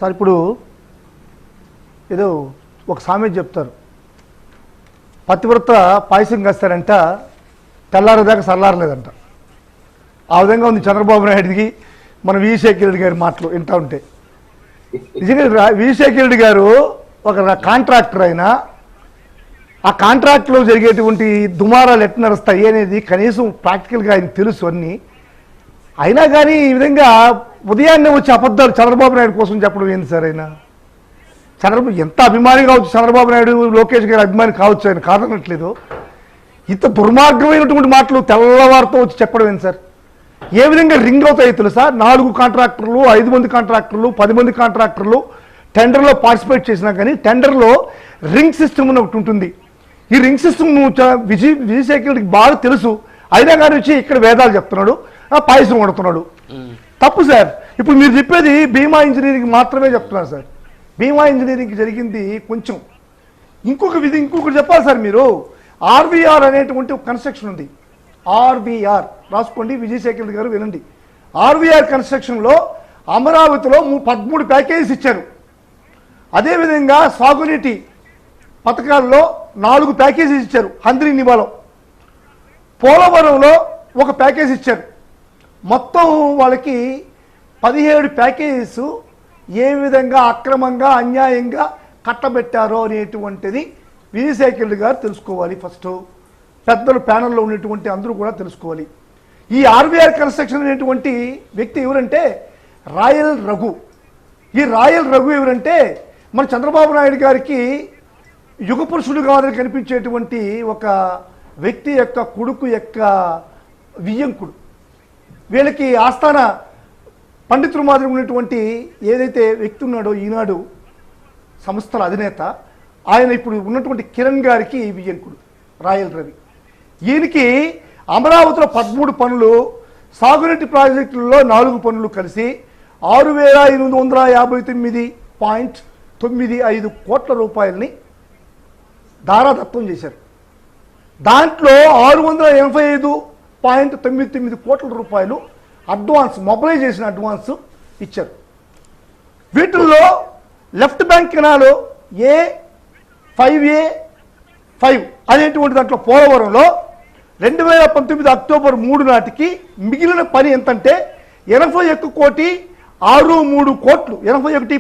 Sir ఇప్పుడు ఏదో ఒక సామెత చెప్తారు, పతివ్రత పాయసం కాస్తారంట తెల్లారదాకా చల్లారలేదంట. ఆ విధంగా ఉంది చంద్రబాబు నాయుడికి మన విజయశేఖర రెడ్డి గారి మాటలు వింటా ఉంటే. నిజంగా విజయశేఖర రెడ్డి గారు ఒక కాంట్రాక్టర్ అయినా ఆ కాంట్రాక్ట్లో జరిగేటువంటి దుమారాలు ఎట్లా నడుస్తాయి అనేది కనీసం ప్రాక్టికల్గా ఆయన తెలుసు అన్నీ. అయినా కానీ ఈ విధంగా ఉదయాన్నే వచ్చి అబద్ధాలు చంద్రబాబు నాయుడు కోసం చెప్పడం ఏంది సార్? ఆయన చంద్రబాబు ఎంత అభిమాని కావచ్చు, చంద్రబాబు నాయుడు లోకేష్ గారి అభిమాని కావచ్చు, ఆయన కాదనట్లేదు. ఇంత దుర్మార్గమైనటువంటి మాటలు తెల్లవారితో వచ్చి చెప్పడం ఏంటి సార్? ఏ విధంగా రింగ్ అవుతాయి తెలుసా? 4 కాంట్రాక్టర్లు, 5 మంది కాంట్రాక్టర్లు, 10 మంది కాంట్రాక్టర్లు టెండర్లో పార్టిసిపేట్ చేసినా కానీ టెండర్లో రింగ్ సిస్టమ్ అని ఒకటి ఉంటుంది. ఈ రింగ్ సిస్టమ్ విజయశేఖర రెడ్డికి బాగా తెలుసు. అయినా కానీ వచ్చి ఇక్కడ వేదాలు చెప్తున్నాడు, పాయసం వండుతున్నాడు. తప్పు సార్. ఇప్పుడు మీరు చెప్పేది భీమా ఇంజనీరింగ్ మాత్రమే చెప్తున్నారు సార్. భీమా ఇంజనీరింగ్ జరిగింది కొంచెం. ఇంకొకటి చెప్పాలి సార్. మీరు ఆర్వీఆర్ అనేటువంటి ఒక కన్స్ట్రక్షన్ ఉంది. ఆర్వీఆర్ రాసుకోండి, విజయశేఖర రెడ్డి గారు వినండి. ఆర్వీఆర్ కన్స్ట్రక్షన్లో అమరావతిలో 13 ప్యాకేజీస్ ఇచ్చారు. అదేవిధంగా సాగునీటి పథకాల్లో 4 ప్యాకేజీస్ ఇచ్చారు. హంద్రీ నివాలో పోలవరంలో ఒక ప్యాకేజ్ ఇచ్చారు. మొత్తం వాళ్ళకి 17 ప్యాకేజెస్ ఏ విధంగా అక్రమంగా అన్యాయంగా కట్టబెట్టారో అనేటువంటిది విజయశేఖర రెడ్డి గారు తెలుసుకోవాలి. ఫస్ట్ పెద్దలు ప్యానల్లో ఉన్నటువంటి అందరూ కూడా తెలుసుకోవాలి. ఈ ఆర్వీఆర్ కన్స్ట్రక్షన్ అనేటువంటి వ్యక్తి ఎవరంటే రాయల్ రఘు. ఈ రాయల్ రఘు ఎవరంటే మన చంద్రబాబు నాయుడు గారికి యుగ పురుషుడు కాదని కనిపించేటువంటి ఒక వ్యక్తి యొక్క కొడుకు యొక్క వియ్యంకుడు. వీళ్ళకి ఆస్థాన పండితులు మాదిరి ఉన్నటువంటి ఏదైతే వ్యక్తి ఉన్నాడో ఈనాడు సంస్థల అధినేత, ఆయన ఇప్పుడు ఉన్నటువంటి కిరణ్ గారికి వియ్యంకుడు రాయల్ రవి. ఈయనకి అమరావతిలో 13 పనులు, సాగునీటి ప్రాజెక్టుల్లో 4 పనులు కలిసి 6,859.95 కోట్ల రూపాయలని దారాదత్తం చేశారు. దాంట్లో 685.99 కోట్ల రూపాయలు అడ్వాన్స్, మొబిలైజేషన్ అడ్వాన్స్ ఇచ్చారు. వీటిల్లో లెఫ్ట్ బ్యాంక్ కెనాల్ A5A5 అనేటువంటి దాంట్లో పోలవరంలో 2019 అక్టోబర్ 3 నాటికి మిగిలిన పని ఎంతంటే 81,63 కోట్లు, 81.